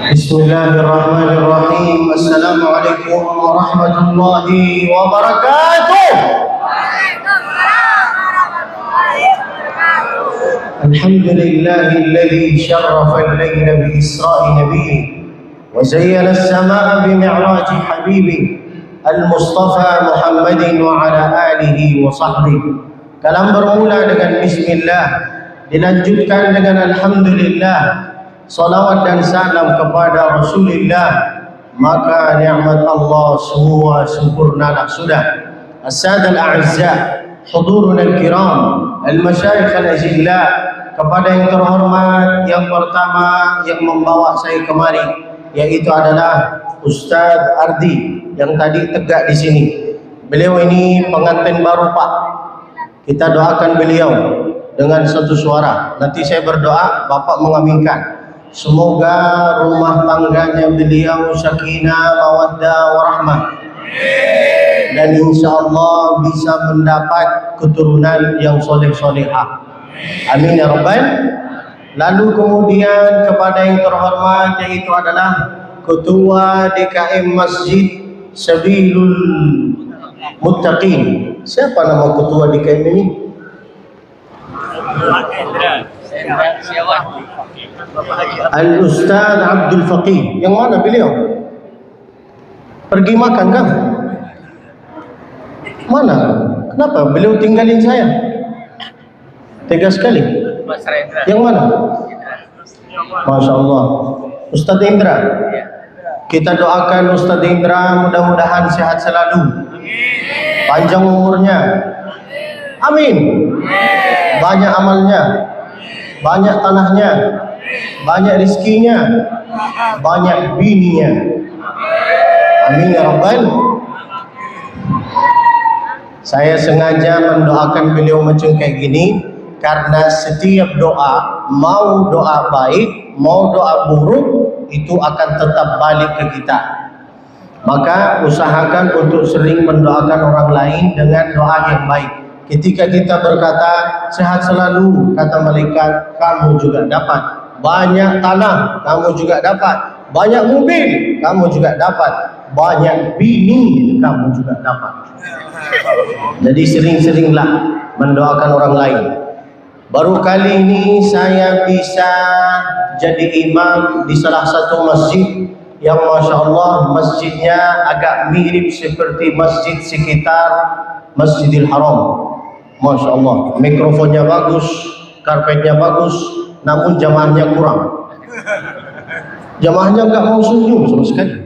بسم الله الرحمن الرحيم. السلام عليكم ورحمة الله وبركاته. الحمد لله الذي شرف الليل بإسراء نبيه وزين السماء بمعراج حبيبه المصطفى محمد وعلى آله وصحبه. Kalam bermula dengan Bismillah, dilanjutkan dengan Alhamdulillah. Salawat dan salam kepada Rasulullah, maka nikmat Allah semua sempurnalah sudah. As-sadah al-a'izza, hudurun al-kiram, al-masyayikh al-azilla, kepada yang terhormat, yang pertama yang membawa saya kemari, yaitu adalah Ustaz Ardi yang tadi tegak di sini. Beliau ini pengantin baru Pak. Kita doakan beliau dengan satu suara. Nanti saya berdoa, Bapak mengaminkan. Semoga rumah tangganya beliau sakinah, mawaddah, warahmah, dan insyaAllah bisa mendapat keturunan yang soleh-solehah. Amin ya Rabbal. Lalu kemudian kepada yang terhormat, yaitu adalah Ketua DKM Masjid Sabilul Muttaqin. Siapa nama Ketua DKM ini? Al-Ustaz Abdul Faqih. Yang mana beliau? Pergi makan kan? Mana? Kenapa? Beliau tinggalin saya. Tega sekali. Yang mana? Masya Allah. Ustaz Indra. Kita doakan Ustaz Indra mudah-mudahan sehat selalu. Panjang umurnya. Amin. Banyak amalnya, banyak tanahnya, banyak rizkinya, banyak bininya. Amin ya Rabbal. Saya sengaja mendoakan beliau macam kayak gini karena setiap doa, mau doa baik, mau doa buruk, itu akan tetap balik ke kita. Maka usahakan untuk sering mendoakan orang lain dengan doa yang baik. Ketika kita berkata sehat selalu, kata malaikat, kamu juga dapat. Banyak tanah, kamu juga dapat. Banyak mobil, kamu juga dapat. Banyak bini, kamu juga dapat. Jadi sering-seringlah mendoakan orang lain. Baru kali ini saya bisa jadi imam di salah satu masjid yang Masya Allah masjidnya agak mirip seperti masjid sekitar Masjidil Haram. Masya Allah, mikrofonnya bagus, karpetnya bagus, namun jamaahnya kurang. Jamaahnya nggak mau senyum sama sekali.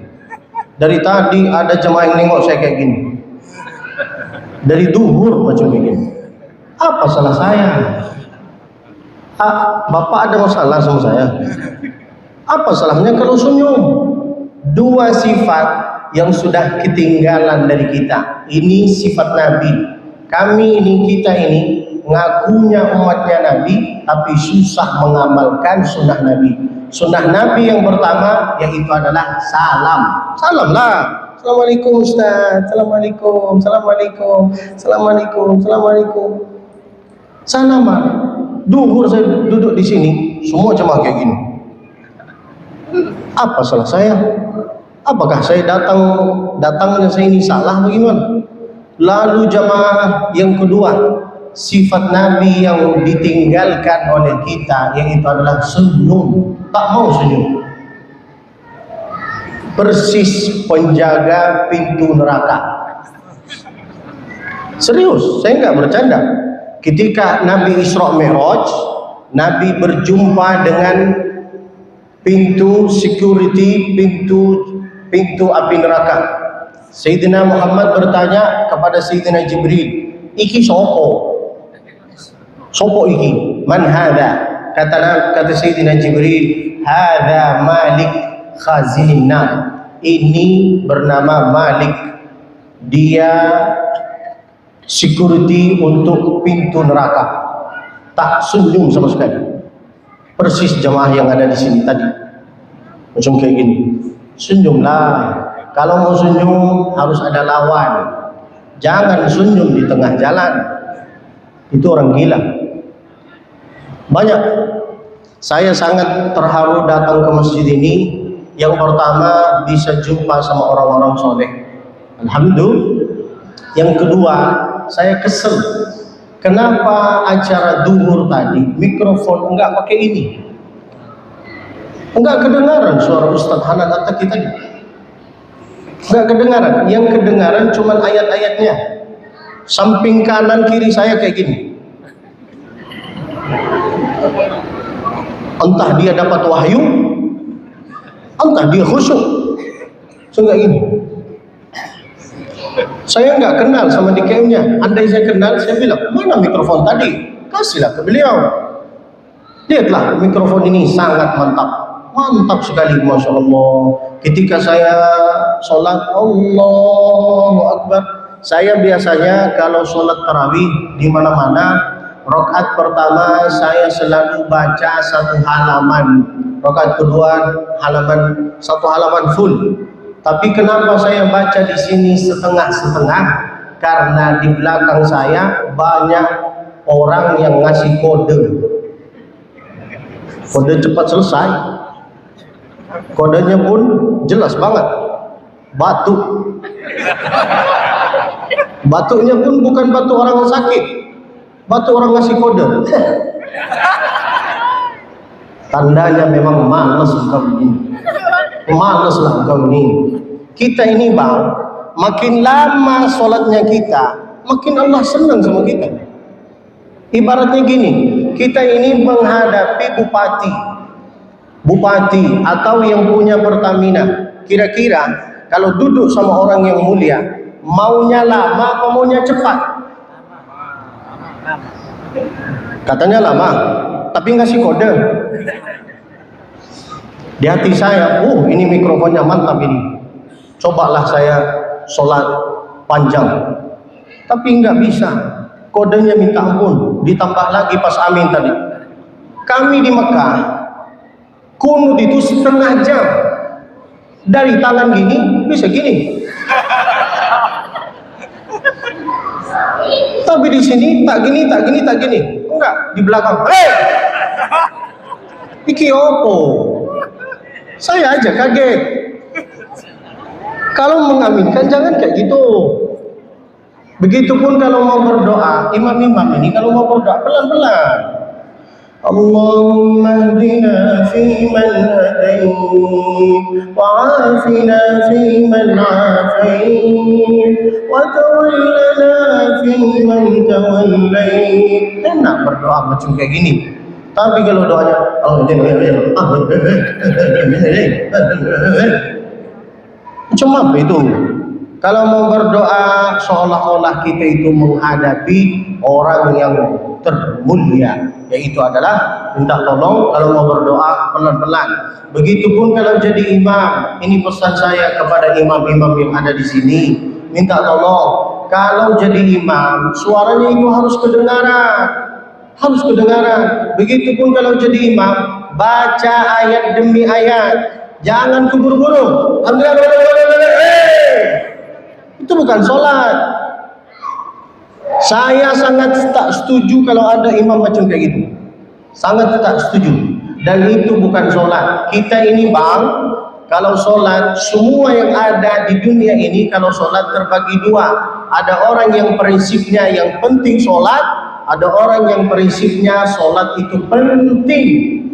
Dari tadi ada jamaah yang nengok saya kayak gini. Dari duhur macam begini. Apa salah saya? Bapak ada masalah sama saya? Apa salahnya kalau senyum? Dua sifat yang sudah ketinggalan dari kita. Ini sifat Nabi. Kami ini, kita ini ngakunya umatnya Nabi, tapi susah mengamalkan sunnah Nabi. Sunnah Nabi yang pertama yaitu adalah salam. Salam lah. Assalamualaikum Ustaz. Assalamualaikum. Assalamualaikum. Assalamualaikum. Assalamualaikum. Salaman. Duhur saya duduk di sini, semua cuma kayak gini. Apa salah saya? Apakah saya datangnya saya ini salah bagaimana? Lalu jamaah yang kedua, sifat Nabi yang ditinggalkan oleh kita yaitu adalah senyum. Tak mau senyum. Persis penjaga pintu neraka. Serius, saya enggak bercanda. Ketika Nabi Isra Mi'raj, Nabi berjumpa dengan pintu security, pintu api neraka. Sayyidina Muhammad bertanya kepada Sayyidina Jibril, iki sopo? Sopo iki? Man hadha? Kata Sayyidina Jibril, hadha Malik khazinin nar. Ini bernama Malik. Dia security untuk pintu neraka. Tak senyum sama sekali. Persis jemaah yang ada di sini tadi. Macam kayak gini. Senyumlah. Kalau mau senyum harus ada lawan. Jangan senyum di tengah jalan. Itu orang gila. Banyak. Saya sangat terharu datang ke masjid ini Yang pertama, bisa jumpa sama orang-orang soleh. Alhamdulillah. Yang kedua, saya kesel. Kenapa acara duhur tadi mikrofon enggak pakai ini? Enggak kedengaran suara Ustaz Hanan Attaqi tadi. Enggak kedengaran. Yang kedengaran cuma ayat-ayatnya. Samping kanan kiri saya kayak gini. Entah dia dapat wahyu, entah dia khusyuk. Enggak gini. Saya enggak kenal sama DKM-nya. Andai saya kenal, saya bilang, mana mikrofon tadi? Kasihlah ke beliau. Lihatlah, mikrofon ini sangat mantap. Mantap sekali, Masya Allah. Ketika saya sholat, Allahu Akbar. Saya biasanya kalau sholat tarawih di mana-mana, rakaat pertama saya selalu baca satu halaman, rakaat kedua satu halaman full. Tapi kenapa saya baca di sini setengah-setengah? Karena di belakang saya banyak orang yang ngasih kode. Kode cepat selesai. Kodenya pun jelas banget. Batuk. Batuknya pun bukan batuk orang sakit. Batuk orang ngasih kode. Tandanya memang malas engkau ini. Malaslah engkau ini. Kita ini bang, makin lama sholatnya kita, makin Allah senang sama kita. Ibaratnya gini, kita ini menghadapi bupati atau yang punya Pertamina. Kira-kira kalau duduk sama orang yang mulia, maunya lama apa maunya cepat? Katanya lama, tapi ngasih kode. Di hati saya, ini mikrofonnya mantap ini. Cobalah saya sholat panjang, tapi nggak bisa. Kodenya minta ampun, ditambah lagi pas amin tadi. Kami di Mekah, kunut itu setengah jam. Dari tangan gini, bisa gini. Tapi di sini, tak gini. Enggak, di belakang. Iki opo? Saya aja kaget. Kalau mengaminkan jangan kayak gitu. Begitupun kalau mau berdoa, imam-imam ini kalau mau berdoa pelan-pelan. Allahumma hdina fi man hadait wa afina fi man afait wa tawallana fi man tawallait. Enak berdoa macam kayak gini. Tapi kalau doanya macam apa itu? Kalau mau berdoa seolah-olah kita itu menghadapi orang yang termulia, yaitu adalah minta tolong kalau mau berdoa pelan-pelan. Begitupun kalau jadi imam, ini pesan saya kepada imam-imam yang ada di sini, minta tolong kalau jadi imam suaranya itu harus kedengaran. Begitupun kalau jadi imam, baca ayat demi ayat. Jangan keburu-buru. Itu bukan sholat. Saya sangat tak setuju kalau ada imam macam kayak gitu. Sangat tak setuju. Dan itu bukan sholat. Kita ini bang, kalau sholat, semua yang ada di dunia ini, kalau sholat terbagi dua. Ada orang yang prinsipnya yang penting sholat, ada orang yang prinsipnya sholat itu penting.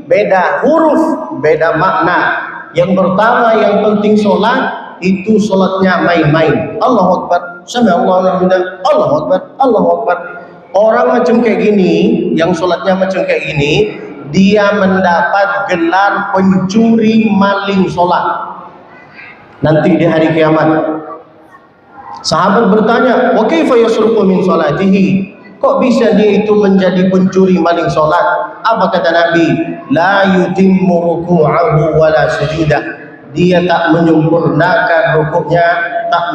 Beda huruf, beda makna. Yang pertama yang penting sholat, itu sholatnya main-main. Allahu Akbar, Sami'allahu liman, Allahu Akbar, Allahu Akbar. Orang macam kayak gini, yang sholatnya macam kayak gini, dia mendapat gelar pencuri maling sholat nanti di hari kiamat. Sahabat bertanya, wa kaifa yasruqu min sholatihi? Kok bisa dia itu menjadi pencuri maling sholat? Apa kata Nabi? La yutimmu ruku'ahu wa la sujudah. Dia tak menyempurnakan rukuknya, tak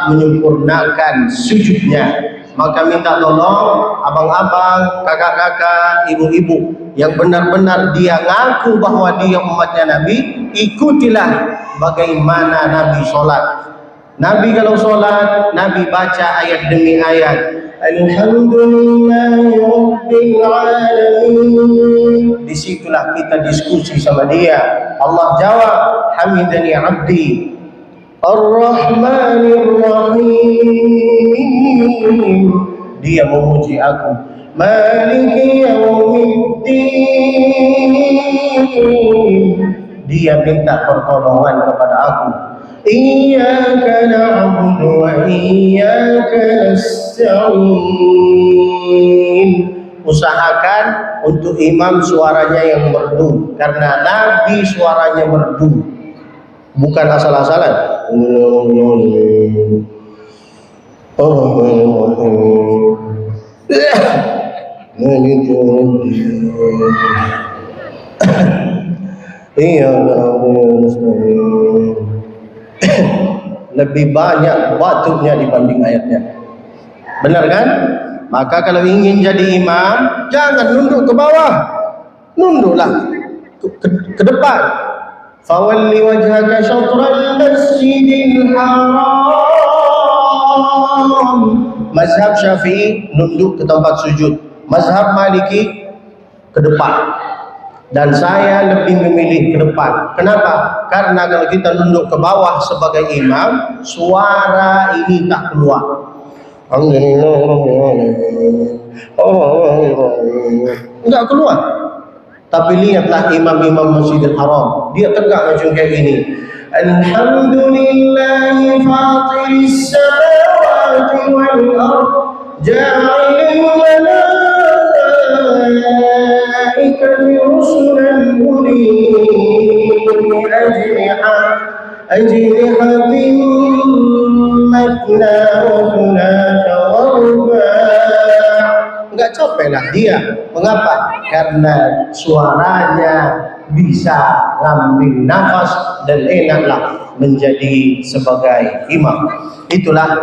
menyempurnakan sujudnya. Maka minta tolong abang-abang, kakak-kakak, ibu-ibu yang benar-benar dia ngaku bahwa dia umatnya Nabi, ikutilah bagaimana Nabi sholat. Nabi kalau sholat, Nabi baca ayat demi ayat. Alhamdulillahi Rabbil Alamin. Disitulah kita diskusi sama dia. Allah jawab, hamidani 'abdi Ar-Rahmanir Rahim, dia memuji aku. Maliki Yaumiddin, dia minta pertolongan kepada aku. Iyyaka na'budu wa iyyaka nasta'in. Usahakan untuk imam suaranya yang merdu, karena Nabi suaranya merdu, bukan asal-asalan. Lebih banyak batuknya dibanding ayatnya. Benar kan? Maka kalau ingin jadi imam, jangan nunduk ke bawah, nunduklah ke depan. Fawalli wajhaka syatral masjidil haram. Mazhab Syafi'i nunduk ke tempat sujud, mazhab Maliki ke depan, dan saya lebih memilih ke depan. Kenapa? Karena kalau kita nunduk ke bawah sebagai imam, suara ini tak keluar. Enggak keluar. Tapi lihatlah imam-imam Masjidil Haram, dia tegak macam kayak gini. Alhamdulillahi fatiris samawati wal ard, ja'alil malaikati rusulan uli ajnihatin matna wa thulatha wa ruba'. Enggak capek lah dia. Mengapa? Karena suaranya bisa ngambil nafas dan enaklah menjadi sebagai imam. Itulah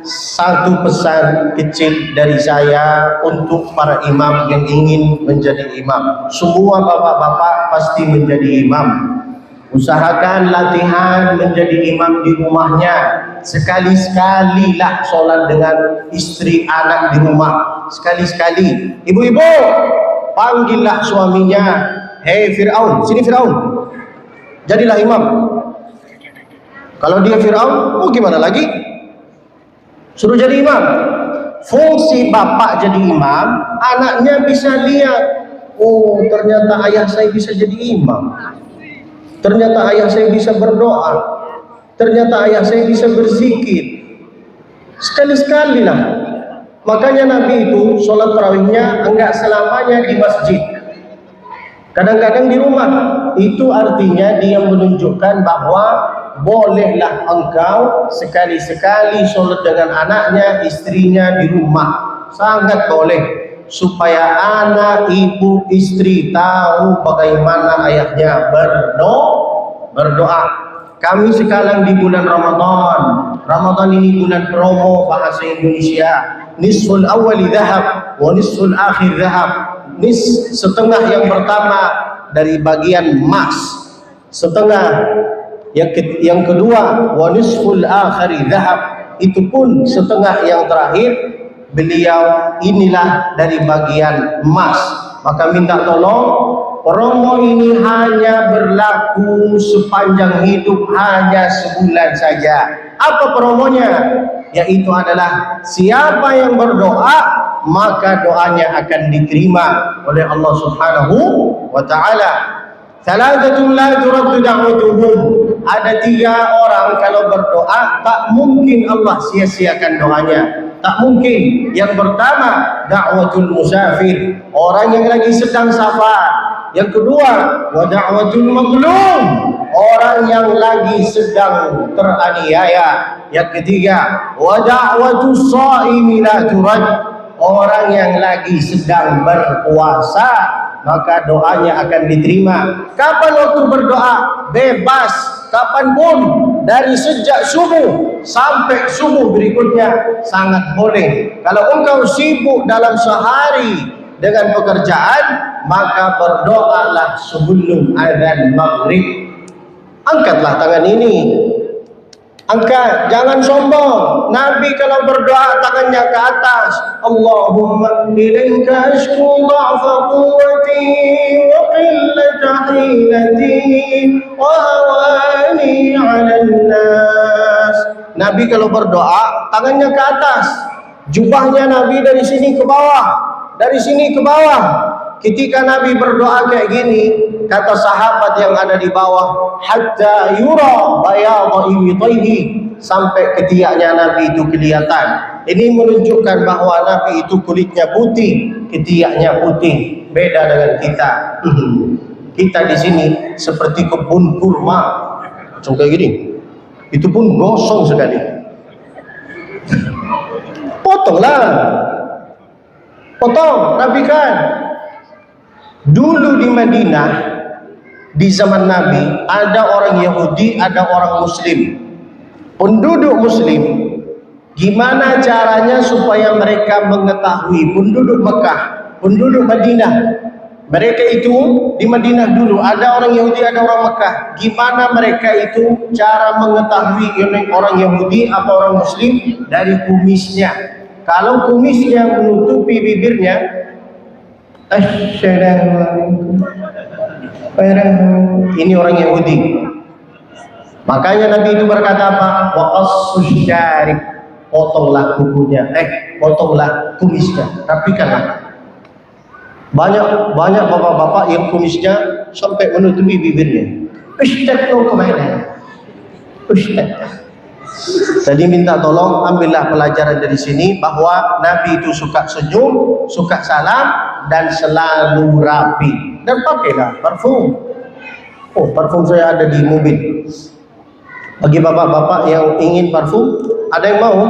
satu pesan kecil dari saya untuk para imam yang ingin menjadi imam. Semua bapak-bapak pasti menjadi imam. Usahakan latihan menjadi imam di rumahnya. Sekali-sekalilah sholat dengan istri anak di rumah. Sekali-sekali. Ibu-ibu, panggillah suaminya. Hei Fir'aun, sini Fir'aun, jadilah imam. Kalau dia Fir'aun, gimana lagi? Suruh jadi imam. Fungsi bapak jadi imam, anaknya bisa lihat, oh ternyata ayah saya bisa jadi imam, ternyata ayah saya bisa berdoa, ternyata ayah saya bisa berzikir. Sekali-sekali lah. Makanya Nabi itu sholat tarawihnya enggak selamanya di masjid, kadang-kadang di rumah. Itu artinya dia menunjukkan bahwa bolehlah engkau sekali-sekali sholat dengan anaknya, istrinya di rumah. Sangat boleh, supaya anak, ibu, istri tahu bagaimana ayahnya berdoa. Kami sekarang di bulan Ramadan. Ramadan ini bulan promo bahasa Indonesia. Nisful awali dhahab wa nisful akhir dhahab. Setengah yang pertama dari bagian emas, setengah yang kedua wa nisful akhir dhahab, itu pun setengah yang terakhir beliau inilah dari bagian emas. Maka minta tolong, promo ini hanya berlaku sepanjang hidup, hanya sebulan saja. Apa promonya? Yaitu adalah siapa yang berdoa, maka doanya akan diterima oleh Allah Subhanahu wa ta'ala. Thalathatun la turaddu da'watuhum. Ada 3 orang kalau berdoa tak mungkin Allah sia-siakan doanya. Tak mungkin. Yang pertama, da'watul musafir, orang yang lagi sedang safar. Yang kedua, wa da'watul mazlum, orang yang lagi sedang teraniaya. Yang ketiga, wa da'watus shaimi la turad, orang yang lagi sedang berpuasa, maka doanya akan diterima. Kapan waktu berdoa? Bebas, kapanpun, dari sejak subuh sampai subuh berikutnya, sangat boleh. Kalau engkau sibuk dalam sehari dengan pekerjaan, maka berdoalah sebelum azan maghrib. Angkatlah tangan ini, angkat, jangan sombong. Nabi kalau berdoa tangannya ke atas. Allahumma ilaika ashku dha'fa quwwati wa qillata hilati Nabi kalau berdoa tangannya ke atas, jubahnya Nabi dari sini ke bawah, dari sini ke bawah. Ketika Nabi berdoa kayak gini, kata sahabat yang ada di bawah, hatta yura bayadha ibtayhi, sampai ketiaknya Nabi itu kelihatan. Ini menunjukkan bahwa Nabi itu kulitnya putih, ketiaknya putih. Beda dengan kita. Kita di sini seperti kebun kurma, macam kayak gini. Itu pun gosong sekali. Potonglah, potong, rapikan. Dulu di Madinah, di zaman Nabi, ada orang Yahudi, ada orang Muslim. Penduduk Muslim, gimana caranya supaya mereka mengetahui penduduk Mekah, penduduk Madinah? Mereka itu di Madinah dulu ada orang Yahudi, ada orang Mekah. Gimana mereka itu cara mengetahui ini orang Yahudi atau orang Muslim? Dari kumisnya. Kalau kumisnya menutupi bibirnya, assalamualaikum, ini orang Yahudi. Makanya Nabi itu berkata apa? Wa qassus syarib, potonglah kukunya, potonglah kumisnya, rapikanlah. Banyak bapak-bapak yang kumisnya sampai menutupi bibirnya. Ustaz mau kemana? Ustaz. Jadi minta tolong ambillah pelajaran dari sini bahwa Nabi itu suka senyum, suka salam, dan selalu rapi. Dan pakailah parfum. Oh, parfum saya ada di mobil. Bagi bapak-bapak yang ingin parfum, ada yang mau?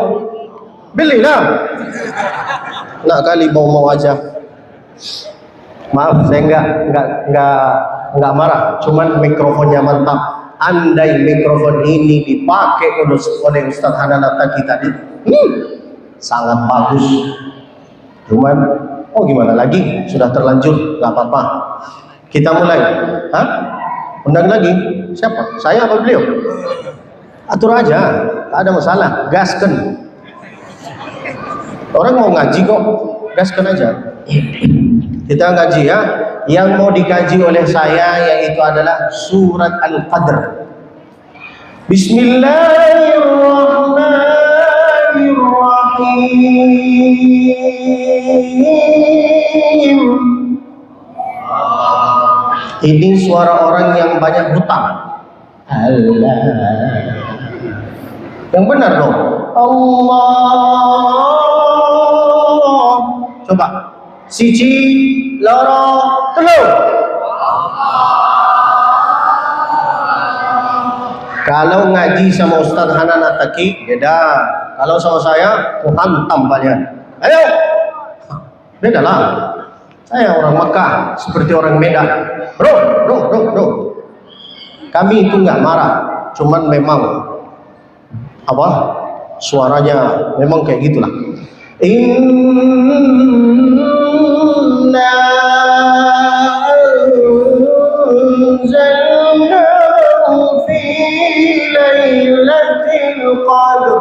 Belilah. Nak kali mau aja. Maaf, saya enggak marah, cuman mikrofonnya mantap. Andai mikrofon ini dipakai oleh Ustaz Hanan At-Taqi tadi, sangat bagus. Cuman, gimana lagi? Sudah terlanjur, nggak apa-apa. Kita mulai. Undang lagi? Siapa? Saya apa beliau? Atur aja, tak ada masalah. Gaskan. Orang mau ngaji kok, gaskan aja. Kita ngaji ya. Yang mau dikaji oleh saya yaitu adalah surat Al-Qadr. Bismillahirrahmanirrahim. Ini suara orang yang banyak hutang. Allah. Yang benar dong. Allah. Coba. Siji, loro, telu. Kalau ngaji sama Ustaz Hanan At-Taqi beda. Kalau sama saya, hantam kalian. Ayo. Beda lah. Saya orang Makkah, seperti orang Medan. Bro. Kami itu nggak marah, cuman memang suaranya memang kayak gitulah. Inna anzalnahu fi lailatul qadr.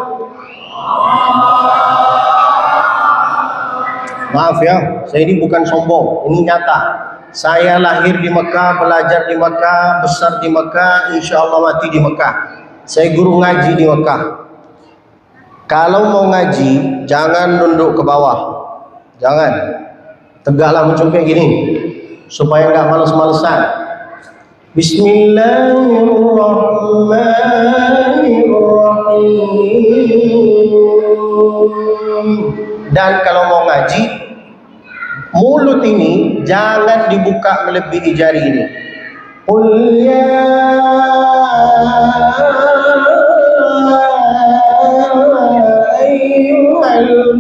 Maaf ya, saya ini bukan sombong, ini nyata. Saya lahir di Mekah, belajar di Mekah, besar di Mekah, insya Allah mati di Mekah. Saya guru ngaji di Mekah. Kalau mau ngaji, jangan nunduk ke bawah. Jangan. Tegaklah macam kayak gini. Supaya nggak males-malesan. Bismillahirrahmanirrahim. Dan kalau mau ngaji, mulut ini jangan dibuka melebihi jari ini. Qul ya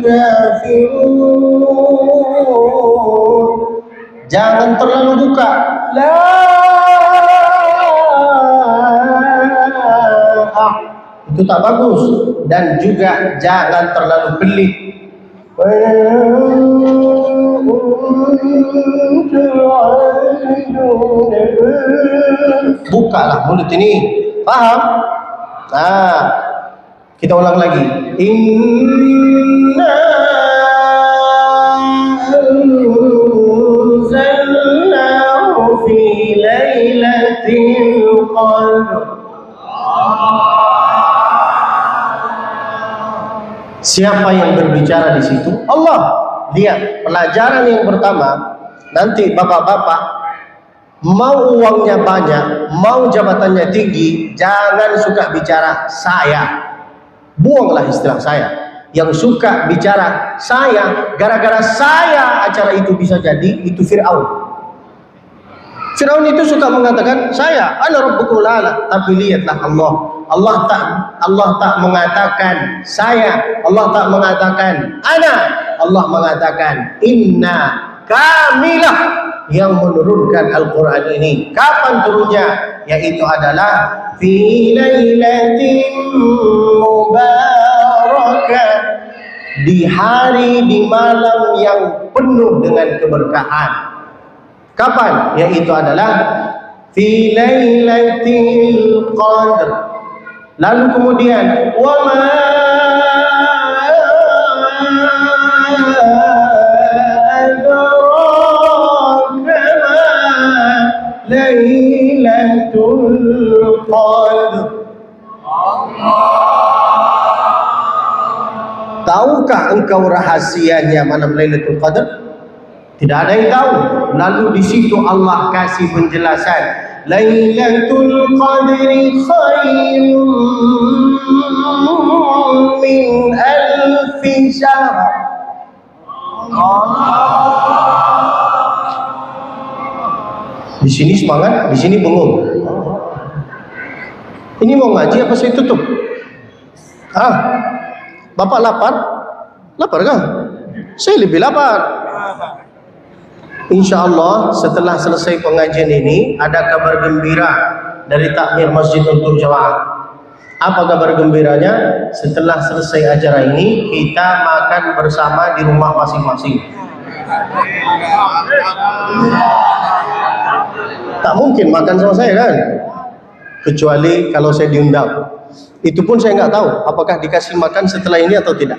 kafirun. Jangan terlalu buka. Itu tak bagus. Dan juga jangan terlalu pelik. Bukalah mulut ini. Paham? Nah, kita ulang lagi. Inna anzalnahu fi lailatul qadr. Siapa yang berbicara di situ? Allah. Lihat, pelajaran yang pertama, nanti bapak-bapak mau uangnya banyak, mau jabatannya tinggi, jangan suka bicara saya. Buanglah istilah saya. Yang suka bicara saya, gara-gara saya acara itu bisa jadi, itu Fir'aun. Fir'aun itu suka mengatakan saya, ana rabbukumul a'la. Tapi lihatlah Allah. Allah tak mengatakan saya, Allah tak mengatakan ana, Allah mengatakan inna, kamilah yang menurunkan Al-Quran ini. Kapan turunnya? Yaitu adalah fi lailatin mubarakah, di hari, di malam yang penuh dengan keberkahan. Kapan? Yaitu adalah fi lailatul qadr. Lalu kemudian wa ma adraka ma lailatul qadr. Tahukah engkau rahasianya malam Lailatul Qadar? Tidak ada yang tahu. Lalu di situ Allah kasih penjelasan, Lailatul Qadri khairun min alfi syahr. Di sini semangat, di sini bengong. Ini mau ngaji apa saya tutup? Bapak lapar? Lapar kan? Saya lebih lapar. Insya Allah setelah selesai pengajian ini ada kabar gembira dari takmir Masjid untuk Jamaah. Apa kabar gembiranya? Setelah selesai acara ini kita makan bersama di rumah masing-masing. Tak mungkin makan sama saya kan? Kecuali kalau saya diundang. Itu pun saya nggak tahu apakah dikasih makan setelah ini atau tidak.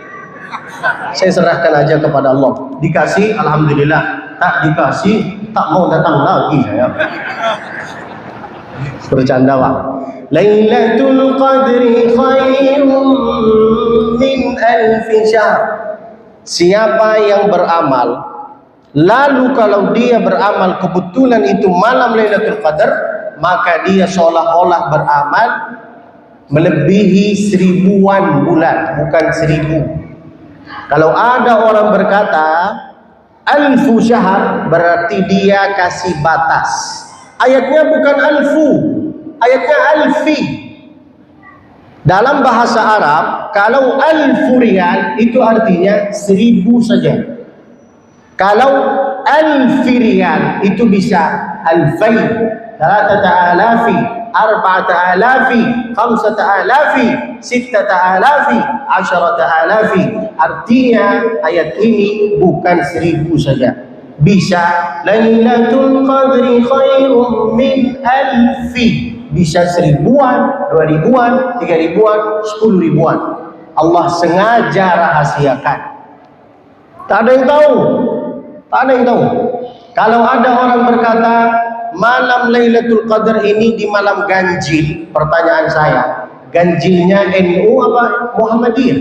Saya serahkan aja kepada Allah. Dikasih, alhamdulillah. Tak dikasih, tak mau datang lagi saya. Bercanda Pak. Lailatul Qadri khairun min alfi syahr. Siapa yang beramal, lalu kalau dia beramal kebetulan itu malam Lailatul Qadar, maka dia seolah-olah beramal melebihi 1000-an bulan, bukan 1000. Kalau ada orang berkata alfu syahr, berarti dia kasih batas. Ayatnya bukan alfu, ayatnya alfi. Dalam bahasa Arab, kalau alfu riyal itu artinya 1000 saja. Kalau alfi riyal itu bisa alfai, 3000, 4000, 5000, 100000, 10,000. Artinya ayat ini bukan 1000 saja. Bisa Lailatul Qadri khairum min alfi. Bisa 1000-an, 2000-an, 3000-an, 10.000-an. Allah sengaja rahasiakan. Tak ada yang tahu. Tak ada yang tahu. Kalau ada orang berkata malam Lailatul Qadar ini di malam ganjil, pertanyaan saya, ganjilnya NU apa Muhammadiyah?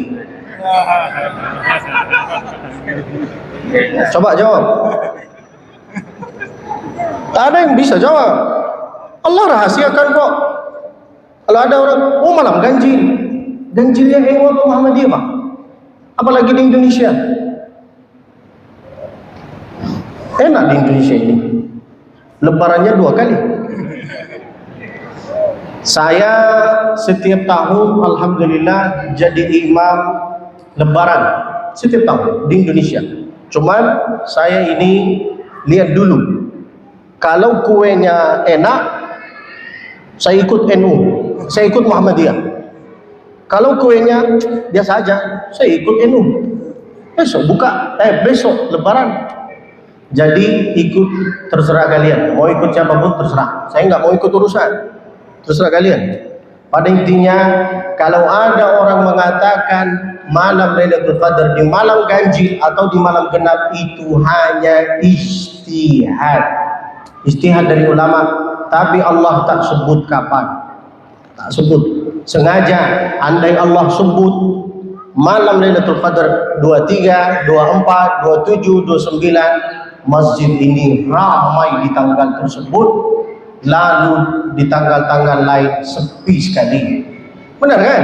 Coba jawab. Tak ada yang bisa jawab. Allah rahasiakan kok. Kalau ada orang, oh malam ganjil, ganjilnya NU apa Muhammadiyah Pak? Apalagi di Indonesia. Enak di Indonesia ini. Lebarannya 2 kali. Saya setiap tahun alhamdulillah jadi imam lebaran setiap tahun di Indonesia. Cuman saya ini lihat dulu. Kalau kuenya enak, saya ikut NU, saya ikut Muhammadiyah. Kalau kuenya biasa aja, saya ikut NU. Besok besok lebaran. Jadi ikut, terserah kalian. Mau ikut siapapun terserah. Saya nggak mau ikut urusan. Terserah kalian. Pada intinya, kalau ada orang mengatakan malam Lailatul Qadar di malam ganjil atau di malam genap, itu hanya ijtihad. Ijtihad dari ulama. Tapi Allah tak sebut kapan. Tak sebut. Sengaja. Andai Allah sebut, malam Lailatul Qadar 23, 24, 27, 29, masjid ini ramai di tanggal tersebut, lalu di tanggal-tanggal lain sepi sekali. Benar kan?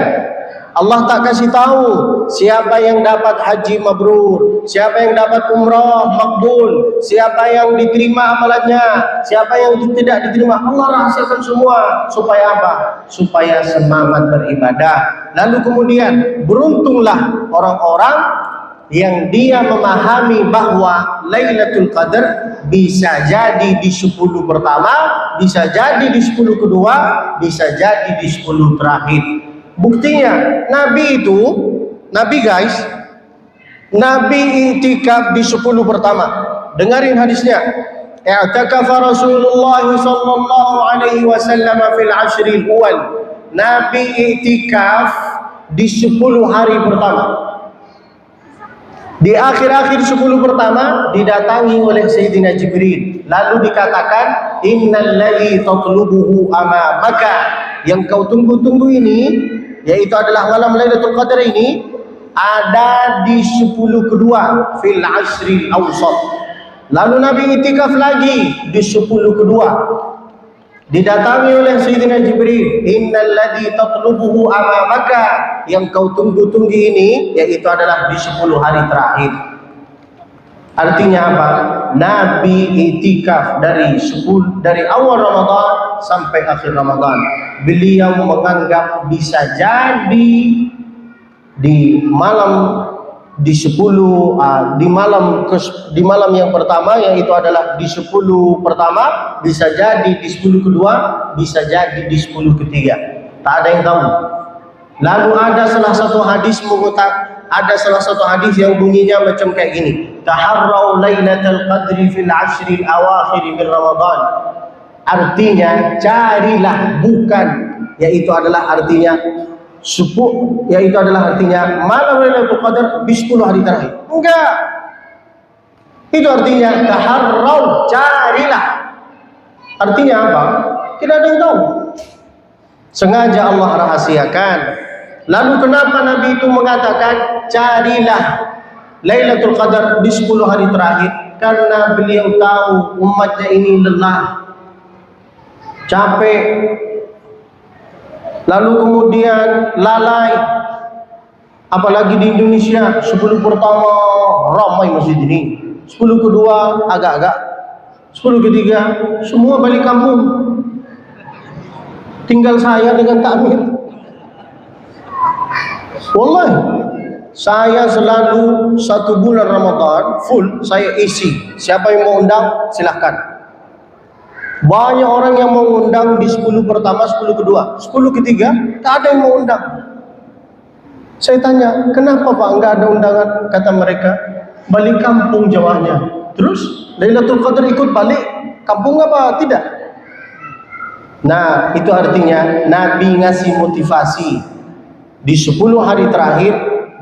Allah tak kasih tahu siapa yang dapat haji mabrur, siapa yang dapat umrah makbul, siapa yang diterima amalannya, siapa yang tidak diterima. Allah rahasiakan semua. Supaya apa? Supaya semangat beribadah. Lalu kemudian beruntunglah orang-orang yang dia memahami bahwa Lailatul Qadar bisa jadi di 10 pertama, bisa jadi di 10 kedua, bisa jadi di 10 terakhir. Buktinya Nabi itu, Nabi guys, Nabi iktikaf di 10 pertama. Dengarin hadisnya. I'takafa Rasulullah sallallahu alaihi wasallam fil ashril awal. Nabi iktikaf di 10 hari pertama. Di akhir-akhir 10 pertama didatangi oleh Sayyidina Jibril. Lalu dikatakan, innal ladzi tatlubuhu amamaka, yang kau tunggu-tunggu ini, yaitu adalah malam Lailatul Qadar ini, ada di 10 kedua fil asril awsat. Lalu Nabi itikaf lagi di 10 kedua. Didatangi oleh Sayyidina Jibril, innal ladzi tatlubuhu amamaka, yang kau tunggu-tunggu ini, yaitu adalah di 10 hari terakhir. Artinya apa? Nabi itikaf dari awal Ramadan sampai akhir Ramadan. Beliau menganggap bisa jadi di malam di 10 di malam yang pertama, yaitu adalah di 10 pertama, bisa jadi di 10 kedua, bisa jadi di 10 ketiga. Tak ada yang tahu. Lalu ada salah satu hadis yang bunyinya macam kayak gini. Taharrau lailatul qadri fil ashril awakhir min Ramadan. Artinya carilah, bukan yaitu adalah artinya yaitu adalah artinya malam Lailatul Qadar di 10 hari terakhir. Enggak. Itu artinya taharrau, carilah. Artinya apa? Tidak ada yang tahu. Sengaja Allah rahasiakan. Lalu kenapa Nabi itu mengatakan carilah Lailatul Qadar di 10 hari terakhir? Karena beliau tahu umatnya ini lelah, capek, lalu kemudian lalai. Apalagi di Indonesia 10 pertama ramai masjid ini, 10 kedua agak-agak, 10 ketiga semua balik kampung, tinggal saya dengan takmir. Wallahi, saya selalu 1 bulan Ramadan full saya isi. Siapa yang mau undang silahkan. Banyak orang yang mau undang di 10 pertama, 10 kedua, 10 ketiga tak ada yang mau undang. Saya tanya, kenapa Pak enggak ada undangan? Kata mereka, balik kampung jawahnya. Terus Lailatul Qadar ikut balik kampung apa? Tidak. Nah, itu artinya Nabi ngasih motivasi di 10 hari terakhir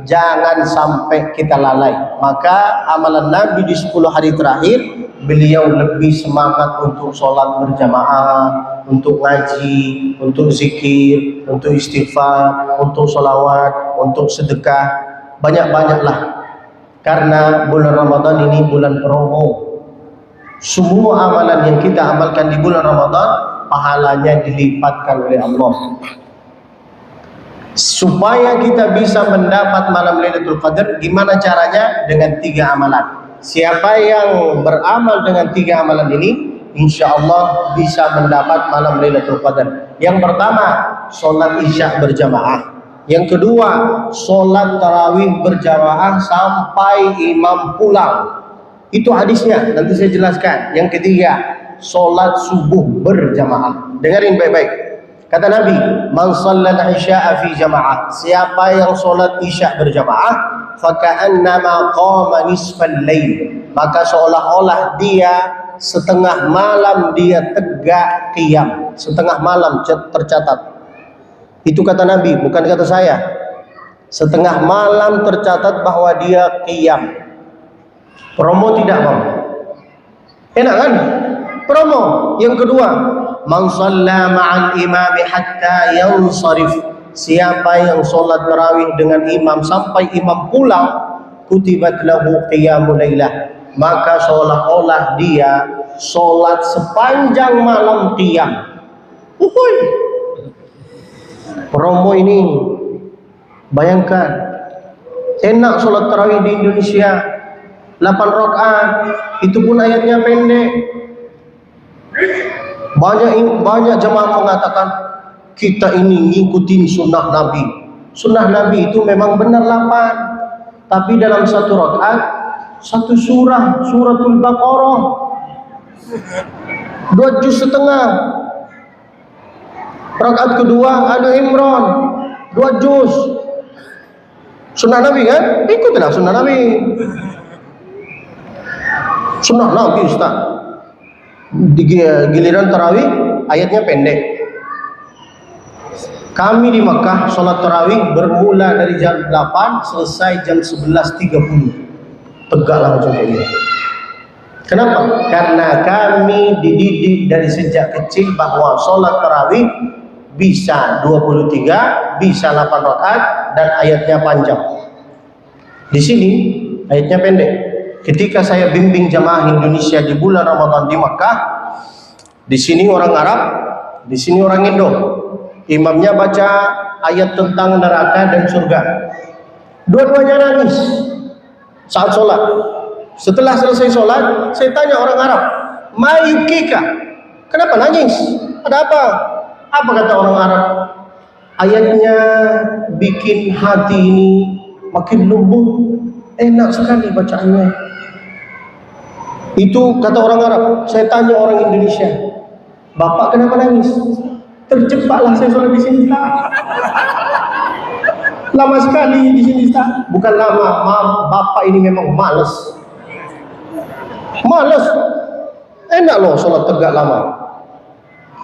jangan sampai kita lalai. Maka amalan Nabi di 10 hari terakhir, beliau lebih semangat untuk sholat berjamaah, untuk ngaji, untuk zikir, untuk istighfar, untuk sholawat, untuk sedekah. Banyak-banyaklah. Karena bulan Ramadan ini bulan promo. Semua amalan yang kita amalkan di bulan Ramadan, pahalanya dilipatkan oleh Allah. Supaya kita bisa mendapat malam Lailatul Qadar, gimana caranya? Dengan 3 amalan. Siapa yang beramal dengan 3 amalan ini, insya Allah bisa mendapat malam Lailatul Qadar. Yang pertama, sholat isya berjamaah. Yang kedua, sholat tarawih berjamaah sampai imam pulang. Itu hadisnya, nanti saya jelaskan. Yang ketiga, sholat subuh berjamaah. Dengarin baik-baik. Kata Nabi, man shallal isya'a fi jamaah, siapa yang sholat isya berjamaah, faka'annama qama nisfal lail, maka seolah-olah dia setengah malam dia tegak qiyam, setengah malam tercatat. Itu kata Nabi, bukan kata saya. Setengah malam tercatat bahwa dia qiyam. Promo tidak, Bang? Enak kan? Promo. Yang kedua, man shalla ma'al imami hatta yansarif, siapa yang solat tarawih dengan imam sampai imam pulang, kutibat lahu qiyamul lailah, maka seolah-olah dia solat sepanjang malam qiyam. Uhuy. Promo ini, bayangkan, enak solat tarawih di Indonesia 8 rakaat, itu pun ayatnya pendek. Banyak jemaah mengatakan kita ini ngikutin sunnah Nabi. Sunnah Nabi itu memang benar 8, tapi dalam satu rakaat satu surah, suratul Baqarah 2 juz setengah. Rakaat kedua Ali Imran 2 juz. Sunnah Nabi kan? Ikutlah sunnah Nabi. Sunnah Nabi Ustaz. Di giliran tarawih ayatnya pendek. Kami di Makkah sholat tarawih bermula dari jam 8 selesai jam 11.30. Tegaklah macam ini. Kenapa? Karena kami dididik dari sejak kecil bahwa sholat tarawih bisa 23, bisa 8 rakaat, dan ayatnya panjang. Di sini ayatnya pendek. Ketika saya bimbing jamaah Indonesia di bulan Ramadan di Makkah, di sini orang Arab, di sini orang Indo. Imamnya baca ayat tentang neraka dan surga. Dua-duanya nangis saat sholat. Setelah selesai sholat, saya tanya orang Arab, "Ma yukika?" Kenapa nangis? Ada apa? Apa kata orang Arab? Ayatnya bikin hati ini makin lembut, enak sekali bacaannya. Itu kata orang Arab. Saya tanya orang Indonesia, "Bapak kenapa nangis?" "Terjebaklah saya sholat di sini, Ustaz. Lama sekali di sini, Ustaz." "Bukan lama, maaf, Bapak ini memang malas." Malas. Enak loh sholat tegak lama.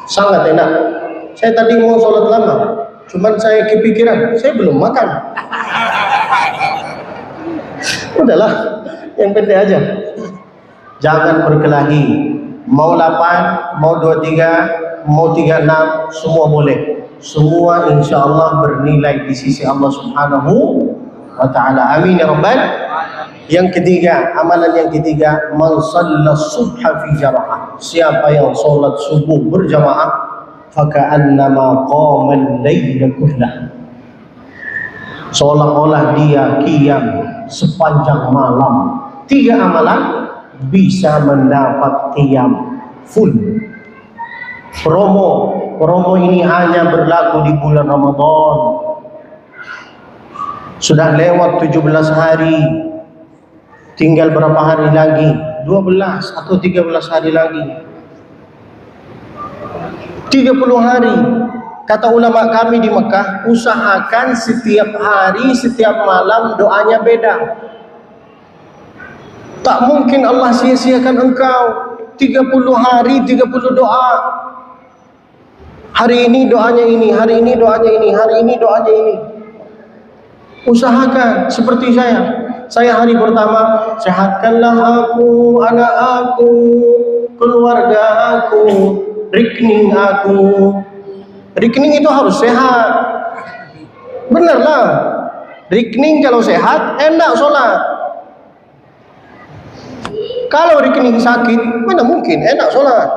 Sangat enak. Saya tadi mau sholat lama, cuman saya kepikiran, saya belum makan. Udahlah, yang pendek aja. Jangan berkelahi. Mau 8, mau 23, mau 36, semua boleh. Semua insya Allah bernilai di sisi Allah Subhanahu wa ta'ala. Amin ya Rabbal. Yang ketiga, amalan yang ketiga, man shalla subha fi jamaah. Siapa yang sholat subuh berjamaah, faka'annama qama al-laila kullah. Seolah-olah dia qiyam sepanjang malam. 3 amalan bisa mendapat qiyam full. Promo ini hanya berlaku di bulan Ramadan. Sudah lewat 17 hari. Tinggal berapa hari lagi? 12 atau 13 hari lagi. 30 hari. Kata ulama kami di Mekah, usahakan setiap hari, setiap malam doanya beda. Tak mungkin Allah sia-siakan engkau 30 hari, 30 doa. Hari ini doanya ini, hari ini doanya ini, hari ini doanya ini. Usahakan seperti saya. Saya hari pertama, sehatkanlah aku, anak aku, keluarga aku, rekening aku. Rekening itu harus sehat. Benarlah. Rekening kalau sehat, enak sholat. Kalau rekening sakit, mana mungkin enak sholat.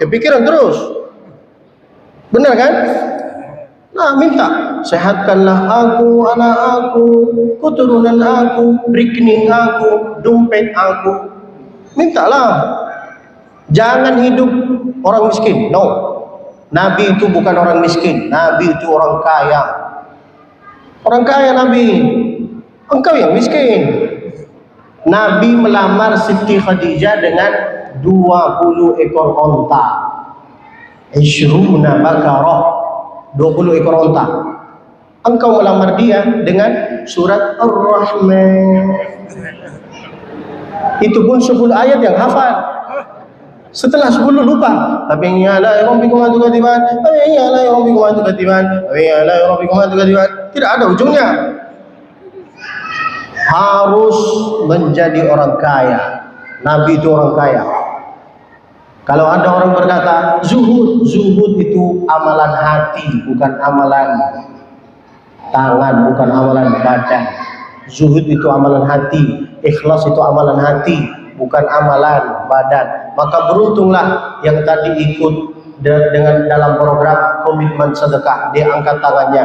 Kepikiran terus. Benar kan? Nah, minta sehatkanlah aku, anak aku, keturunan aku, rekening aku, dompet aku. Mintalah. Jangan hidup orang miskin. No. Nabi itu bukan orang miskin. Nabi itu orang kaya. Orang kaya Nabi. Engkau yang miskin. Nabi melamar Siti Khadijah dengan 20 ekor onta. Ishruna bakarah. 20 ekor onta. Engkau melamar dia dengan surat Ar-Rahman. Itu pun 10 ayat yang hafal. Setelah 10 lupa. Tapi ya la rabbikum atu katiban. Tapi ya la rabbikum atu katiban. Tapi ya la rabbikum atu katiban. Tidak ada ujungnya. Harus menjadi orang kaya. Nabi itu orang kaya. Kalau ada orang berkata zuhud, zuhud itu amalan hati, bukan amalan tangan, bukan amalan badan. Zuhud itu amalan hati, ikhlas itu amalan hati, bukan amalan badan. Maka beruntunglah yang tadi ikut dengan dalam program komitmen sedekah. Dia angkat tangannya.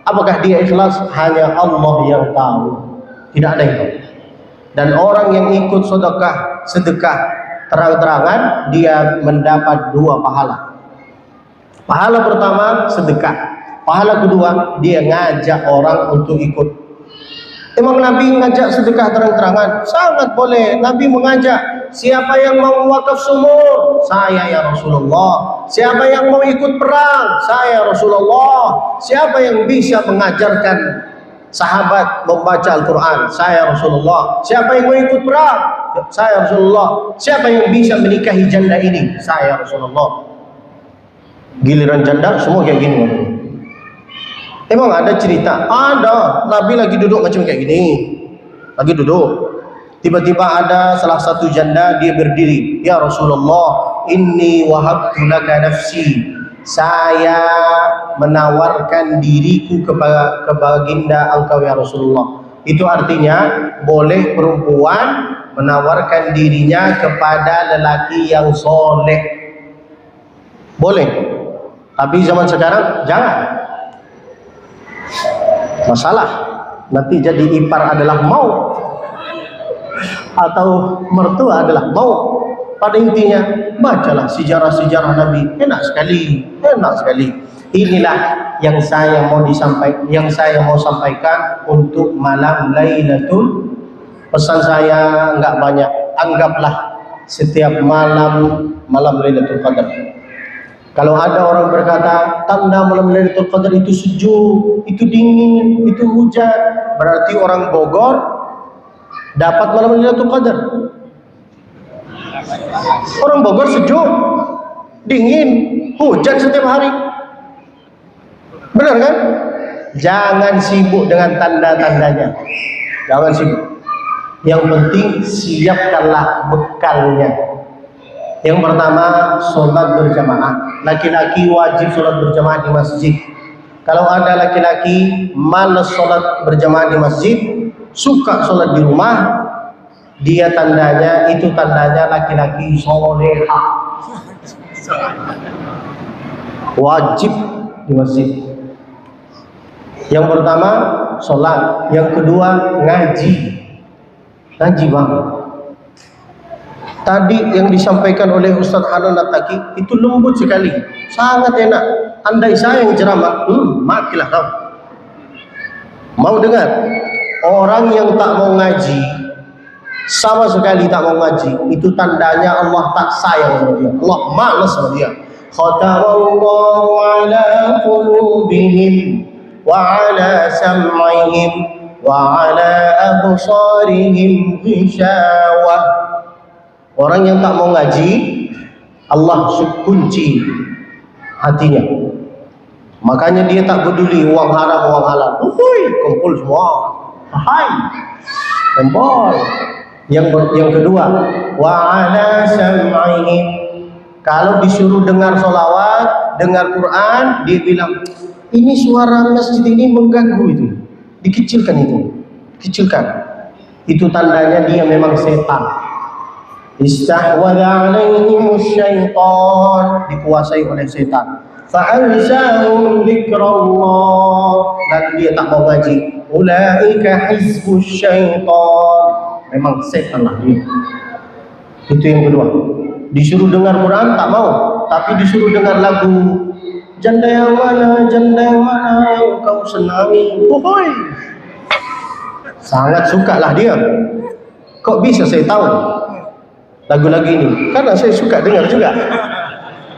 Apakah dia ikhlas? Hanya Allah yang tahu. Tidak ada yang tahu. Dan orang yang ikut sedekah terang-terangan, dia mendapat 2 pahala. Pahala pertama sedekah. Pahala kedua, dia ngajak orang untuk ikut. Emang Nabi ngajak sedekah terang-terangan? Sangat boleh. Nabi mengajak, siapa yang mau wakaf sumur? Saya ya Rasulullah. Siapa yang mau ikut perang? Saya Rasulullah. Siapa yang bisa mengajarkan sahabat membaca Al-Quran? Saya Rasulullah. Siapa yang mau ikut perang? Saya Rasulullah. Siapa yang bisa menikahi janda ini? Saya Rasulullah. Giliran janda semua kayak gini. Emang ada cerita? Ada. Nabi lagi duduk macam kayak gini. Lagi duduk. Tiba-tiba ada salah satu janda, dia berdiri. Ya Rasulullah, inni wahabtu laka nafsi. Saya menawarkan diriku kepada baginda engkau ya Rasulullah. Itu artinya boleh perempuan menawarkan dirinya kepada lelaki yang soleh. Boleh. Tapi zaman sekarang jangan. Masalah nanti jadi ipar adalah maut atau mertua adalah maut. Pada intinya bacalah sejarah-sejarah Nabi. Enak sekali. Inilah yang saya mau sampaikan untuk malam Lailatul. Pesan saya enggak banyak. Anggaplah setiap malam Lailatul Qadar. Kalau ada orang berkata tanda malam Lailatul Qadar itu sejuk, itu dingin, itu hujan, berarti orang Bogor dapat malam Lailatul Qadar. Orang Bogor sejuk, dingin, hujan setiap hari. Benar kan? Jangan sibuk dengan tanda-tandanya. Jangan sibuk. Yang penting siapkanlah bekalnya. Yang pertama, sholat berjamaah. Laki-laki wajib sholat berjamaah di masjid. Kalau ada laki-laki malas sholat berjamaah di masjid, suka sholat di rumah, itu tandanya laki-laki soleha. Wajib di masjid. Yang pertama, sholat. Yang kedua, ngaji. Ngaji banget. Tadi yang disampaikan oleh Ustaz Hanan At-Taqi itu lembut sekali, sangat enak. Andai saya yang ceramah, matilah kau. Mau dengar? Orang yang tak mau ngaji, sama sekali tak mau ngaji, itu tandanya Allah tak sayang sama dia. Allah malas sama dia. Khatamallahu ala qulubihim wa ala sam'ihim wa ala absarihim ghishawah. Orang yang tak mau ngaji, Allah kunci hatinya. Makanya dia tak peduli uang haram, uang halal. Kumpul semua. Hai, kumpul. Yang kedua, wa ala sam'ihim. Kalau disuruh dengar sholawat, dengar Quran, dia bilang, ini suara masjid ini mengganggu itu. Dikecilkan itu. Kecilkan. Itu tandanya dia memang setan. Istahwadha alaihimus syaitan, dikuasai oleh setan. Fa'ansahum dzikrallah, lalu dia tak mau ngaji. Ulaika hizbus syaitan, memang setan lah dia. Itu yang kedua. Disuruh dengar Quran tak mau, tapi disuruh dengar lagu. Janda yang mana yang kau senangi. Sangat suka lah dia. Kok bisa saya tahu lagu-lagu ini? Karena saya suka dengar juga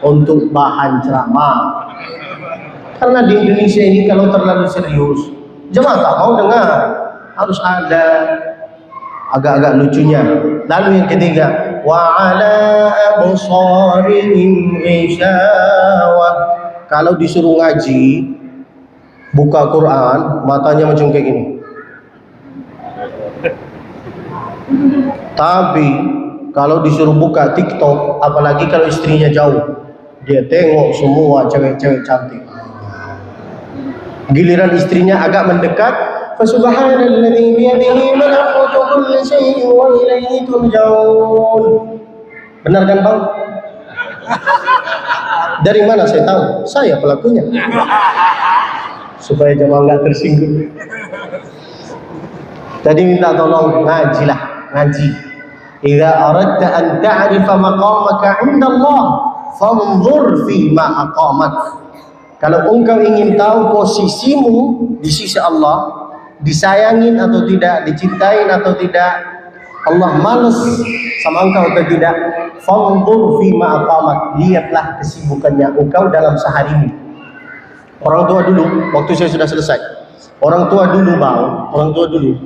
untuk bahan ceramah. Karena di Indonesia ini kalau terlalu serius, jemaah tak mau dengar. Harus ada agak-agak lucunya. Lalu yang ketiga, wa ala absarihim ghishawah. Kalau disuruh ngaji, buka Quran, matanya macam kayak gini. Tapi kalau disuruh buka TikTok, apalagi kalau istrinya jauh, dia tengok semua cewek-cewek cantik. Giliran istrinya agak mendekat, Fasubhanalladzi biyadihi malakutu kulli syai'in wa ilaihi turja'un. Benar kan Bang? Dari mana saya tahu? Saya pelakunya. Supaya jemaah enggak tersinggung. Tadi minta tolong ngajilah, ngaji. Idza aradta an ta'rifa maqamaka 'inda Allah, fanzur fi ma aqamak. Kalau engkau ingin tahu posisimu di sisi Allah, disayangin atau tidak, dicintain atau tidak, Allah malas sama engkau atau tidak, fanzur fi ma aqamak, lihatlah kesibukannya engkau dalam seharimu. Orang tua dulu, waktu saya sudah selesai. Orang tua dulu Bang, orang tua dulu.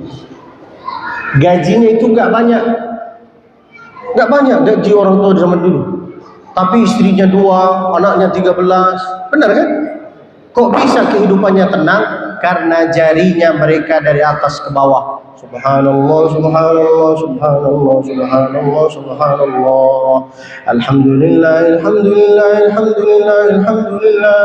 Gajinya itu enggak banyak. Enggak banyak gaji orang tua di zaman dulu. Tapi istrinya 2, anaknya 13. Benar kan? Kok bisa kehidupannya tenang? Karena jarinya mereka dari atas ke bawah. Subhanallah, subhanallah, subhanallah, subhanallah, subhanallah. Alhamdulillah, alhamdulillah, alhamdulillah, alhamdulillah.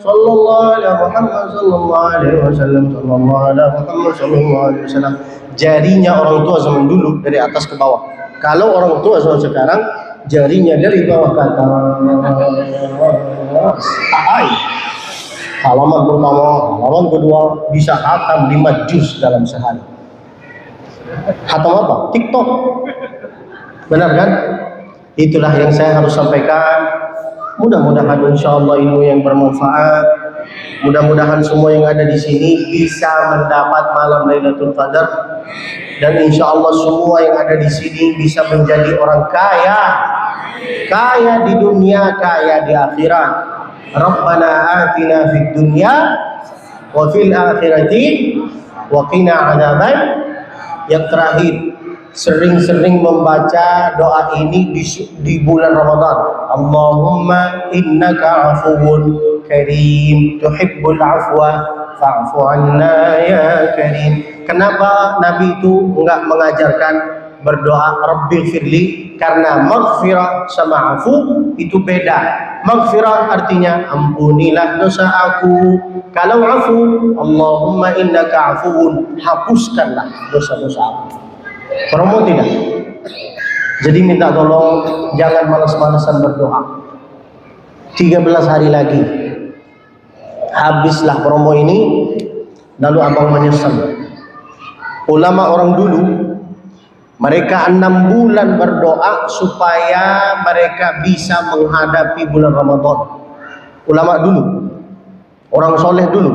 Sallallahu ala Muhammad sallallahu alaihi wasallam, sallallahu ala Muhammad sallallahu alaihi wasallam. Jarinya orang tua zaman dulu dari atas ke bawah. Kalau orang tua zaman sekarang jarinya dari bawah ke atas. Halaman pertama, halaman kedua bisa khatam 5 juz dalam sehari. Khatam apa? TikTok. Benar kan? Itulah yang saya harus sampaikan. Mudah-mudahan insyaallah ilmu yang bermanfaat. Mudah-mudahan semua yang ada di sini bisa mendapat malam Lailatul Qadar, dan insyaallah semua yang ada di sini bisa menjadi orang kaya, kaya di dunia, kaya di akhirat. Rabbana atina fid dunya wa fil akhirati wa qina adzaban. Yang terakhir, sering-sering membaca doa ini di bulan Ramadan. Allahumma innaka afuwun karim tuhibbul afwa fa'fu anna ya karim. Kenapa Nabi itu enggak mengajarkan berdoa Rabbighfirli? Karena maghfirah sama afu itu beda. Maghfirah artinya ampunilah dosa aku. Kalau afu, Allahumma innaka afuwun, hapuskanlah dosa-dosa aku. Promo tidak? Jadi minta tolong jangan malas-malasan berdoa. 13 hari lagi habislah promo ini, lalu abang menyesal. Ulama orang dulu, mereka 6 bulan berdoa supaya mereka bisa menghadapi bulan Ramadan. Ulama dulu, orang soleh dulu,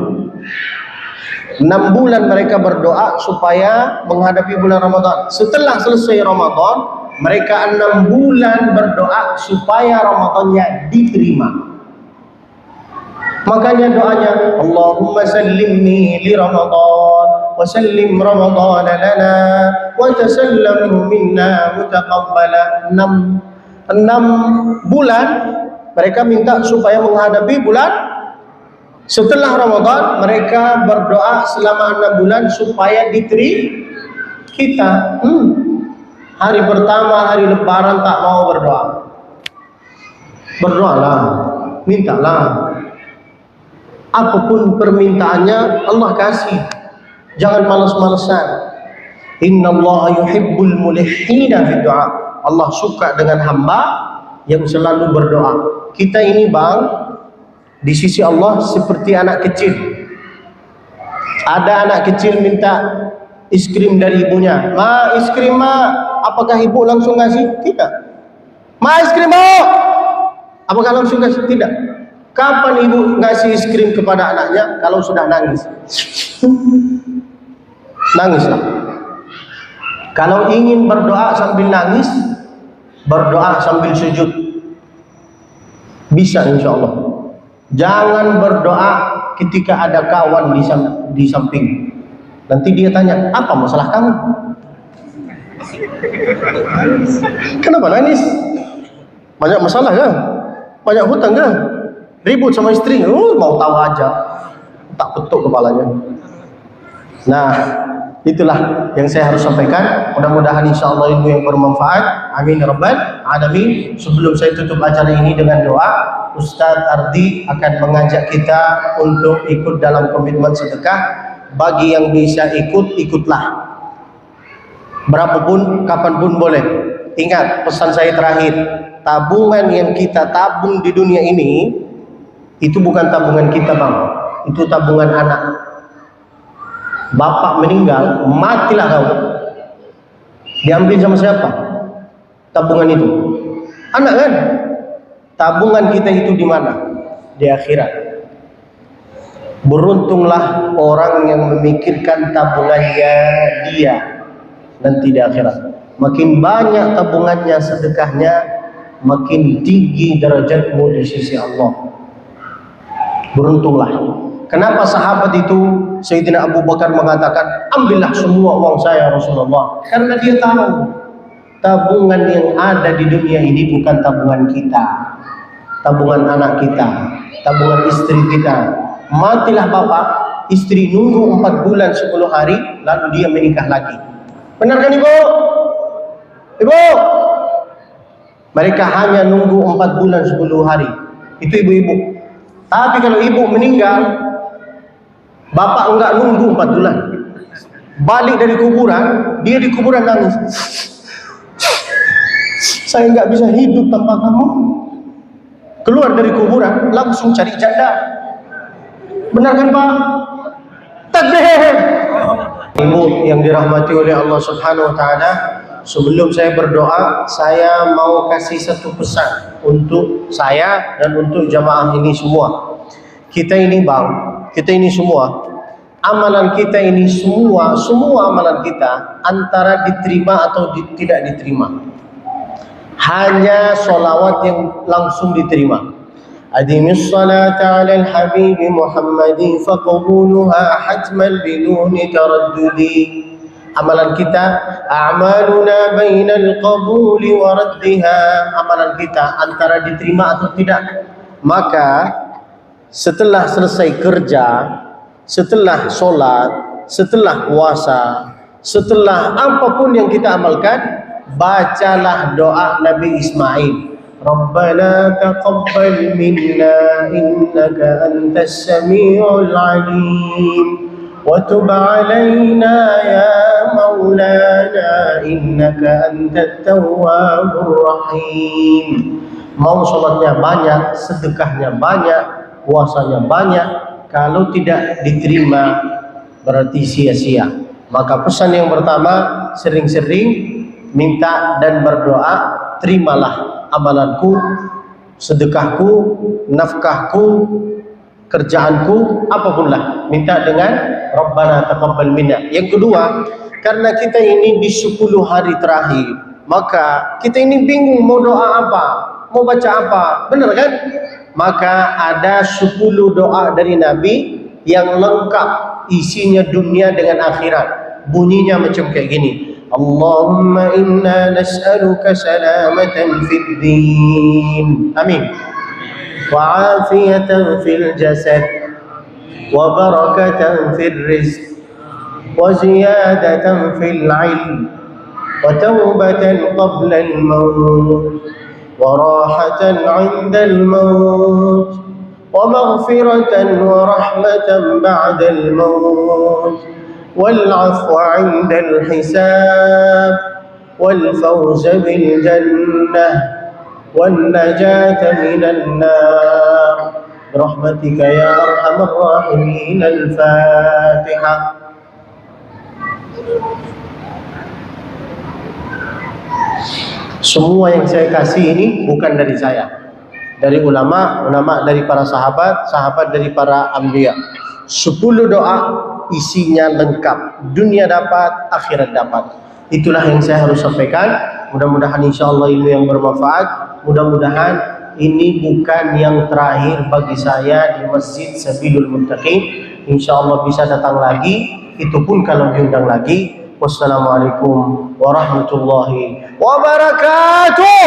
6 bulan mereka berdoa supaya menghadapi bulan Ramadan. Setelah selesai Ramadan, mereka 6 bulan berdoa supaya Ramadannya diterima. Makanya doanya, Allahumma sallimni li Ramadan wa sallim Ramadan lana wa tasallamhu minna mutaqabbala. 6 bulan mereka minta supaya menghadapi bulan. Setelah Ramadan mereka berdoa selama 6 bulan supaya diterima. Kita hari pertama, hari lebaran tak mau berdoa. Berdoalah, mintalah. Apapun permintaannya Allah kasih. Jangan malas-malasan. Innallaha yuhibbul mulihhina fi du'a. Allah suka dengan hamba yang selalu berdoa. Kita ini Bang, di sisi Allah seperti anak kecil. Ada anak kecil minta es krim dari ibunya. Ma, es krim ma. Apakah ibu langsung kasih? Tidak. Ma, es krim ma. Apakah langsung kasih? Tidak. Kapan ibu ngasih es krim kepada anaknya? Kalau sudah nangis. Nangislah. Kalau ingin berdoa sambil nangis, berdoa sambil sujud. Bisa insya Allah. Jangan berdoa ketika ada kawan di samping. Nanti dia tanya, apa masalah kamu? Kenapa nangis? Banyak masalah kan? Banyak hutang kan? Ribut sama istri, mau tahu aja, tak ketuk kepalanya. Nah, itulah yang saya harus sampaikan. Mudah-mudahan insya Allah ilmu yang bermanfaat. Amin ya rabbal alamin. Sebelum saya tutup acara ini dengan doa, Ustaz Ardi akan mengajak kita untuk ikut dalam komitmen sedekah. Bagi yang bisa ikut, ikutlah. Berapapun, kapanpun boleh. Ingat pesan saya terakhir, tabungan yang kita tabung di dunia ini itu bukan tabungan kita bang, itu tabungan anak. Bapak meninggal, matilah kau, diambil sama siapa tabungan itu? Anak kan? Tabungan kita itu di mana? Di akhirat. Beruntunglah orang yang memikirkan tabungannya dia nanti di akhirat. Makin banyak tabungannya, sedekahnya, makin tinggi derajatmu di sisi Allah. Beruntunglah. Kenapa sahabat itu Sayyidina Abu Bakar mengatakan, ambillah semua uang saya Rasulullah? Karena dia tahu tabungan yang ada di dunia ini bukan tabungan kita, tabungan anak kita, tabungan istri kita. Matilah bapak, istri nunggu 4 bulan 10 hari, lalu dia menikah lagi. Benar kan ibu? Ibu? Mereka hanya nunggu 4 bulan 10 hari. Itu ibu-ibu. Tapi kalau ibu meninggal, bapak enggak nunggu 4 bulan. Balik dari kuburan, dia di kuburan nangis. Saya enggak bisa hidup tanpa kamu. Keluar dari kuburan, langsung cari janda. Benar kan Pak? Takbir. Ibu yang dirahmati oleh Allah Subhanahu wa taala, sebelum saya berdoa, saya mau kasih satu pesan untuk saya dan untuk jamaah ini semua. Kita ini bang, kita ini semua, amalan kita ini semua amalan kita antara diterima atau tidak diterima. Hanya sholawat yang langsung diterima. Adimis salata ala al-habib Muhammadin faqbuluha hatman biduni taraddudi. Amalan kita, a'maluna bainal qabuli wa raddiha. Amalan kita antara diterima atau tidak. Maka setelah selesai kerja, setelah sholat, setelah puasa, setelah apapun yang kita amalkan, bacalah doa Nabi Ismail. Rabbana taqabbal minna innaka antas sami'ul alim wa tub 'alaina ya maulana innaka antat tawwabur rahim. Mau sholatnya banyak, sedekahnya banyak, puasanya banyak, kalau tidak diterima berarti sia-sia. Maka pesan yang pertama, sering-sering minta dan berdoa, terimalah amalanku, sedekahku, nafkahku, kerjaanku, apapun lah, minta dengan Rabbana taqabbal minna. Yang kedua, karena kita ini di 10 hari terakhir, maka kita ini bingung mau doa apa, mau baca apa, benar kan? Maka ada 10 doa dari Nabi yang lengkap, isinya dunia dengan akhirat. Bunyinya macam kayak gini. Allahumma inna nas'aluka salamatan fid din. Amin. Wa afiyatan fil jasad wa barakatan fil rizq wa ziyadatan fil ilm wa tawbatan qabla al maut wa rahatan 'inda al maut wa maghfiratan wa rahmatan ba'da al maut والعفو عند الحساب والفوز بالجنة والنجاة من النار برحمتك يا أرحم الراحمين. الفاتحة. Semua yang saya kasih ini bukan dari saya, dari ulama, dari para sahabat, dari para anbiya. 10 doa isinya lengkap, dunia dapat, akhirat dapat. Itulah yang saya harus sampaikan. Mudah-mudahan insyaallah ilmu yang bermanfaat. Mudah-mudahan ini bukan yang terakhir bagi saya di Masjid Sabilul Muttaqin. Insyaallah bisa datang lagi, itu pun kalau diundang lagi. Wassalamualaikum warahmatullahi wabarakatuh.